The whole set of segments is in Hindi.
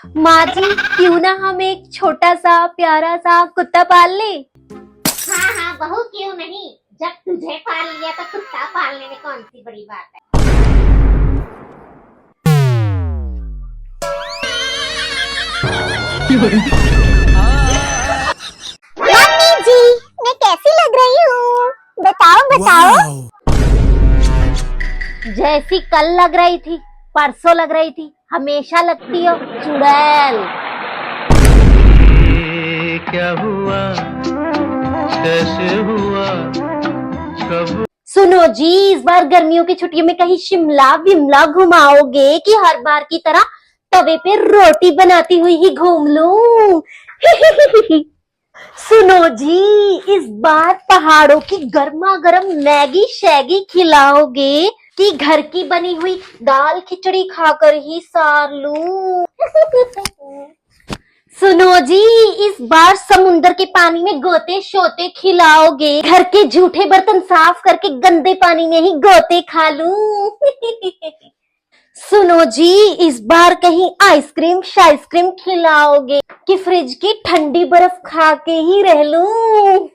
माँ जी, क्यों ना हम एक छोटा सा प्यारा सा कुत्ता पाल ले। हाँ हाँ बहू, क्यों नहीं। जब तुझे पाल लिया तो कुत्ता पालने में कौन सी बड़ी बात है। मम्मी जी, मैं कैसी लग रही हूँ? बताओ बताओ। जैसी कल लग रही थी, परसों लग रही थी, हमेशा लगती हो चुड़ैल। ये क्या हुआ, कैसे हुआ, कब। सुनो जी, इस बार गर्मियों की छुट्टियों में कहीं शिमला विमला घुमाओगे कि हर बार की तरह तवे पे रोटी बनाती हुई ही घूम लूं? सुनो जी, इस बार पहाड़ों की गर्मा गर्म मैगी शैगी खिलाओगे कि घर की बनी हुई दाल खिचड़ी खाकर ही सार लूं? सुनो जी, इस बार समुंदर के पानी में गोते शोते खिलाओगे, घर के जूठे बर्तन साफ करके गंदे पानी में ही गोते खा लूं? सुनो जी, इस बार कहीं आइसक्रीम शाइसक्रीम खिलाओगे कि फ्रिज की ठंडी बर्फ खा के ही रह लूं?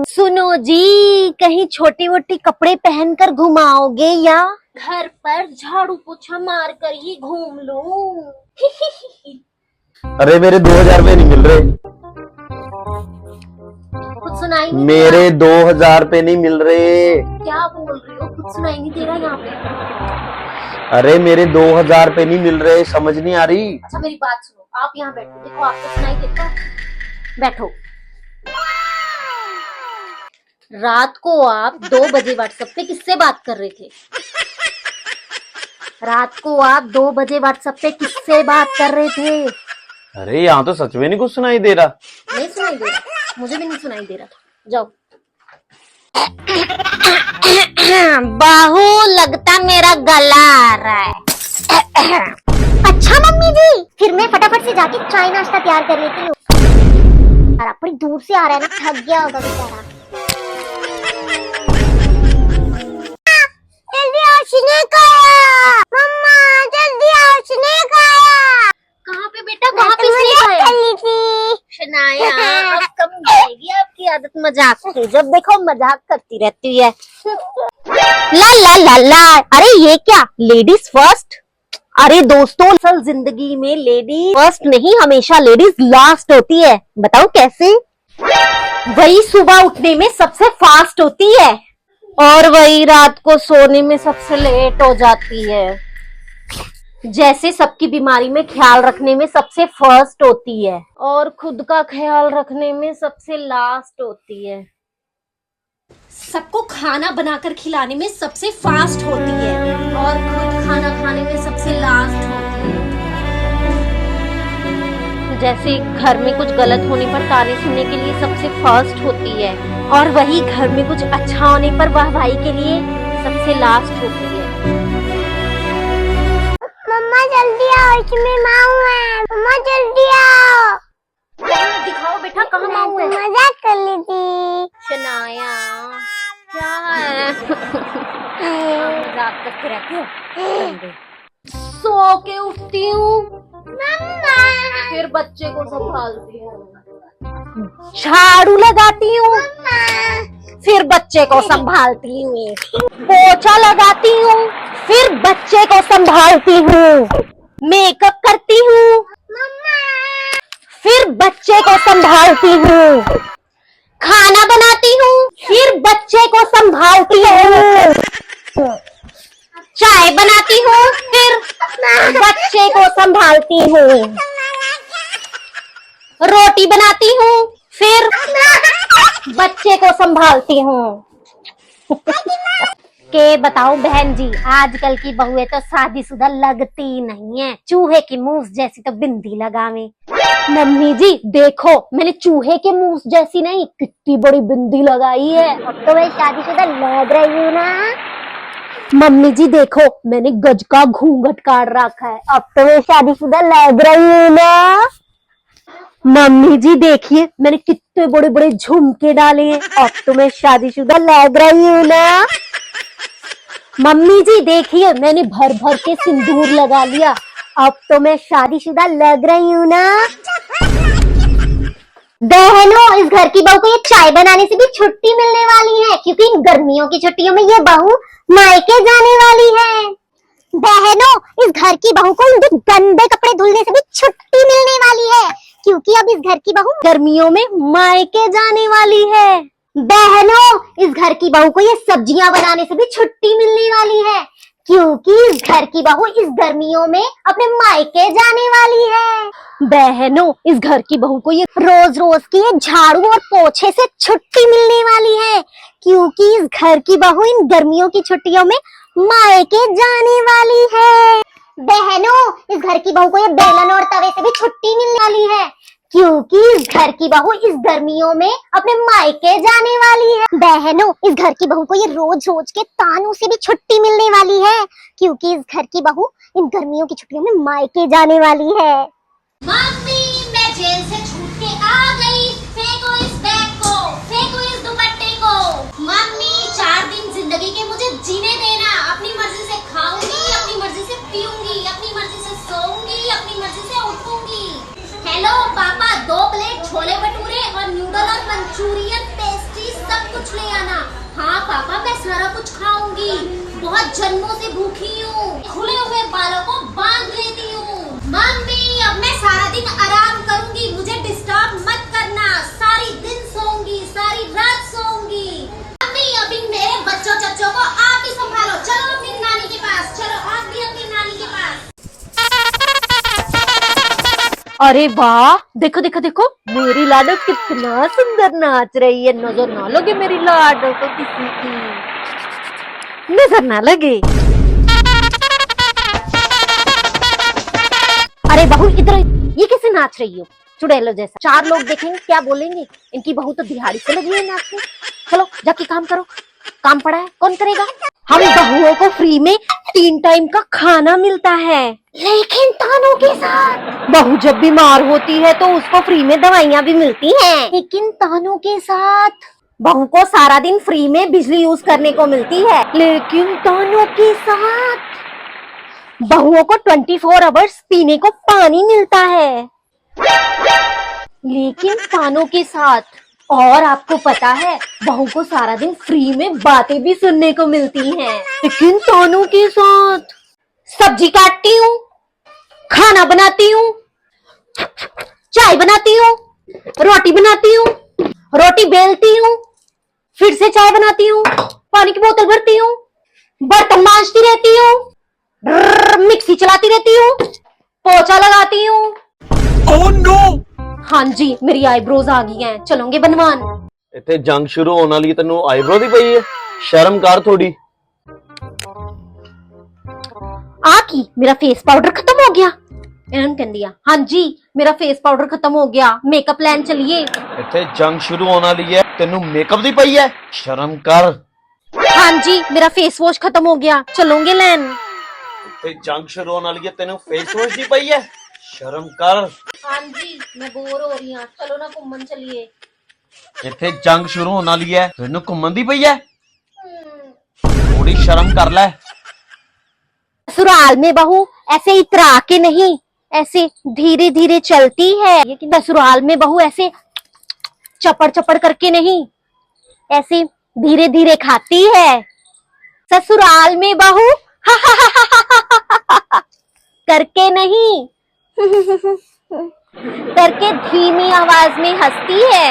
सुनो जी, कहीं छोटी मोटी कपड़े पहनकर घुमाओगे या घर पर झाड़ू पोछा मार कर ही घूम लूं? अरे मेरे 2000 रुपए नहीं मिल रहे। कुछ सुनाई नहीं मेरे 2000 रुपए नहीं मिल रहे। क्या बोल रहे हो? कुछ सुनाई नहीं दे रहा यहाँ पे। अरे मेरे 2000 रुपए नहीं मिल रहे, समझ नहीं आ रही। अच्छा मेरी बात सुनो, आप यहाँ बैठो, देखो आपको सुनाई देता। बैठो। रात को आप 2 बजे व्हाट्सएप पे किससे बात कर रहे थे? रात को आप 2 बजे व्हाट्सएप पे किससे बात कर रहे थे? अरे यहाँ तो सच में नहीं कुछ सुनाई दे रहा। नहीं सुनाई दे रहा, मुझे भी नहीं सुनाई दे रहा था। जाओ। बाहू, लगता मेरा गला आ रहा है। अच्छा मम्मी जी, फिर मैं फटाफट से जाके चाय नाश्ता तैयार कर लेती हूँ। और अपनी दूर से आ रहा है ना, थक गया होगा बेचारा। जल्दी आओ, स्नैक आया। मम्मा जल्दी आओ, स्नैक आया। कहाँ पे बेटा, कहाँ पे स्नैक आया? शनाया, अब कम जाएगी आपकी आदत मजाक की। जब देखो मजाक करती रहती है। ला ला ला ला, अरे ये क्या, लेडीज फर्स्ट? अरे दोस्तों, असल जिंदगी में लेडीज फर्स्ट नहीं, हमेशा लेडीज लास्ट होती है। बताओ कैसे? वही सुबह उठने में सबसे फास्ट होती है और वही रात को सोने में सबसे लेट हो जाती है। जैसे सबकी बीमारी में ख्याल रखने में सबसे फर्स्ट होती है और खुद का ख्याल रखने में सबसे लास्ट होती है। सबको खाना बनाकर खिलाने में सबसे फास्ट होती है और खुद खाना खाने में सबसे लास्ट होती है। जैसे घर में कुछ गलत होने पर ताने सुनने के लिए सबसे फर्स्ट होती है और वही घर में कुछ अच्छा होने पर वाहवाही के लिए सबसे लास्ट होती है। मम्मा जल्दी आओ, इसमें माऊ है। मम्मा जल्दी आओ। दिखाओ बेटा, कहाँ माऊ है? मजाक कर ली थी। शनाया, क्या है? मजाक करते रहती हो। सो के उठती हूँ, फिर बच्चे को संभालती हूँ, झाड़ू लगाती हूँ, फिर बच्चे को संभालती हूँ, पोछा लगाती हूँ, फिर बच्चे को संभालती हूँ, मेकअप करती हूँ, फिर बच्चे को संभालती हूँ, खाना बनाती हूँ, फिर बच्चे को संभालती हूँ, चाय बनाती हूँ, फिर बच्चे को संभालती हूँ, रोटी बनाती हूँ, फिर बच्चे को संभालती हूँ। के बताओ बहन जी, आजकल की बहुएं तो शादीशुदा लगती नहीं है, चूहे की मूस जैसी तो बिंदी लगावे। मम्मी जी देखो, मैंने चूहे के मूस जैसी नहीं, कितनी बड़ी बिंदी लगाई है। अब तो मैं शादीशुदा लग रही हूँ ना। मम्मी जी देखो, मैंने गज का घूंघट काट रखा है। अब तो मैं शादीशुदा लग रही हूँ ना। मम्मी जी देखिए, मैंने कितने बड़े बड़े झुमके डाले हैं। अब तो मैं शादीशुदा लग रही हूँ ना। मम्मी जी देखिए, मैंने भर भर के सिंदूर लगा लिया। अब तो मैं शादीशुदा लग रही हूँ ना। बहनों, इस घर की बहू को ये चाय बनाने से भी छुट्टी मिलने वाली है, क्योंकि इन गर्मियों की छुट्टियों में ये बहू मायके जाने वाली है। बहनों, इस घर की बहू को इनके गंदे कपड़े धुलने से भी छुट्टी मिलने वाली है, क्योंकि अब इस घर की बहू गर्मियों में मायके जाने वाली है। बहनों, इस घर की बहू को ये सब्जियां बनाने से भी छुट्टी मिलने वाली है, क्योंकि इस घर की बहू इस गर्मियों में अपने मायके जाने वाली है। बहनों, इस घर की बहू को ये रोज रोज की ये झाड़ू और पोछे से छुट्टी मिलने वाली है, क्योंकि इस घर की बहू इन गर्मियों की छुट्टियों में मायके जाने वाली है। बहनों, इस घर की बहू को ये बेलन और तवे से भी छुट्टी मिलने वाली है, क्योंकि इस घर की बहू इस गर्मियों में अपने मायके जाने वाली है। बहनों, इस घर की बहू को ये रोज रोज के तानों से भी छुट्टी मिलने वाली है, क्योंकि इस घर की बहू इन गर्मियों की छुट्टियों में मायके जाने वाली है। मम्मी, मैं जेल से छूट के आ गई। फेंको इस बैग को, फेंको इस दुपट्टे को। मम्मी, 4 दिन जिंदगी के मुझे जीने देना। अपनी मर्जी से खाऊंगी, अपनी मर्जी से पीऊंगी, अपनी मर्जी से सोऊंगी, अपनी मर्जी से उठूंगी। हेलो पापा, 2 प्लेट छोले भटूरे और नूडल और मंचूरियन पेस्ट्री सब कुछ ले आना। हाँ पापा, मैं सारा कुछ खाऊंगी। बहुत जन्मों से भूखी हूँ। खुले हुए बालों को बांध लेती हूँ। मम्मी, अब मैं सारा दिन आराम करूंगी, मुझे डिस्टर्ब मत करना। सारी दिन सोऊंगी, सारी रात सोऊंगी। मम्मी, अभी मेरे बच्चों चच्चों को आप ही संभालो। चलो अपनी नानी के पास, चलो आप भी अपनी नानी के पास। अरे वाह, देखो देखो देखो, मेरी लाडो कितना सुंदर नाच रही है। नजर ना लगे मेरी लाडो को किसी की, नजर ना लगे। अरे बहू इधर, ये कैसे नाच रही हो चुड़ैलो जैसा? 4 लोग देखेंगे क्या बोलेंगे? इनकी बहू तो दिहाड़ी से लगी है नाचने। चलो जाके काम करो, काम पड़ा है, कौन करेगा? हम बहुओं को फ्री में 3 टाइम का खाना मिलता है, लेकिन तानों के साथ। बहू जब बीमार होती है तो उसको फ्री में दवाइयाँ भी मिलती हैं, लेकिन तानों के साथ बहू को सारा दिन फ्री में बिजली यूज करने को मिलती है, लेकिन तानों के साथ बहुओं को 24 आवर्स पीने को पानी मिलता है, लेकिन तानों के साथ। और आपको पता है, बहू को सारा दिन फ्री में बातें भी सुनने को मिलती हैं, लेकिन तानों के साथ सब्जी काटती हूँ, खाना बनाती हूँ, चाय बनाती हूँ, रोटी बनाती हूँ, रोटी बेलती हूँ, फिर से चाय बनाती हूँ, पानी की बोतल भरती हूँ, बर्तन मांजती रहती हूँ, मिक्सी चलाती रहती हूँ, पोछा लगाती हूँ। Oh no! हाँ जी, मेरी आईब्रोज आ गई हैं, चलोगे बनवान? इतने जंग शुरू होने वाली तेनू आईब्रो दी पई है, शर्म कर थोड़ी। आकी, मेरा फेस पाउडर खत्म हो गया। इन्होंने कह दिया, हाँ जी मेरा फेस पाउडर खत्म हो गया, मेकअप लाइन चलिए। इतने जंग शुरू होने वाली है, तेनू मेकअप दी पई है, शर्म कर। हाँ जी, मेरा फेस वॉश खत्म हो गया, चलोगे लैन? इतने जंग शुरू होने वाली है, तेनू फेस वॉश दी पई है, शर्म कर। हाँ जी, मैं बोर हो रही हूँ, चलो ना घूमन चलिए। इतने जंग शुरू होने वाली है, तेनू घूमन दी पई है, थोड़ी शर्म कर ले। ससुराल में बहू ऐसे इतरा के नहीं, ऐसे धीरे धीरे चलती है, लेकिन ससुराल में बहू ऐसे चपड़ चपड़ करके नहीं, ऐसे धीरे धीरे खाती है। ससुराल में बहू करके नहीं करके धीमी आवाज में हंसती है।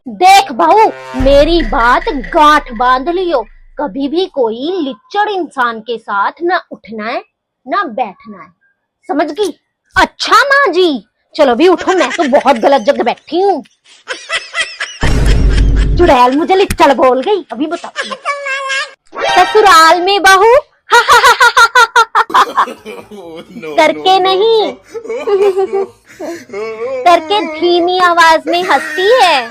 देख बहू, मेरी बात गांठ बांध लियो, कभी भी कोई लिच्चड़ इंसान के साथ ना उठना है ना बैठना है, समझ गई? अच्छा माँ जी, चलो भी उठो, मैं तो बहुत गलत जगह बैठी हूँ। चुड़ैल मुझे लिच्चड़ बोल गई, अभी बताती हूँ। ससुराल में बहू करके नहीं करके धीमी आवाज में हंसती है।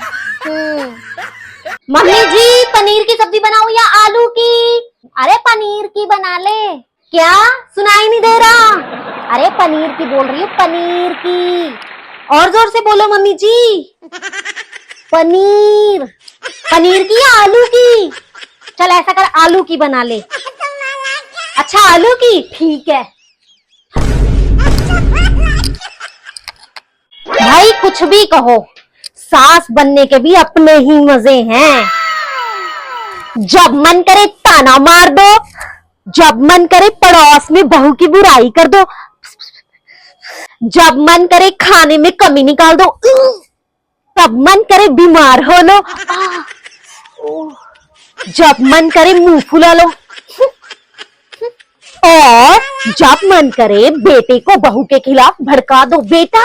मम्मी जी, पनीर की सब्जी बनाओ या आलू की? अरे पनीर की बना ले। क्या सुनाई नहीं दे रहा? अरे पनीर की बोल रही हूँ, पनीर की। और जोर से बोलो मम्मी जी। पनीर पनीर की या आलू की? चल ऐसा कर, आलू की बना ले। अच्छा आलू की, ठीक है। कुछ भी कहो, सास बनने के भी अपने ही मजे हैं। जब मन करे ताना मार दो, जब मन करे पड़ोस में बहू की बुराई कर दो, जब मन करे खाने में कमी निकाल दो, तब मन करे बीमार हो लो, जब मन करे मुंह फुला लो, और जब मन करे बेटे को बहू के खिलाफ भड़का दो। बेटा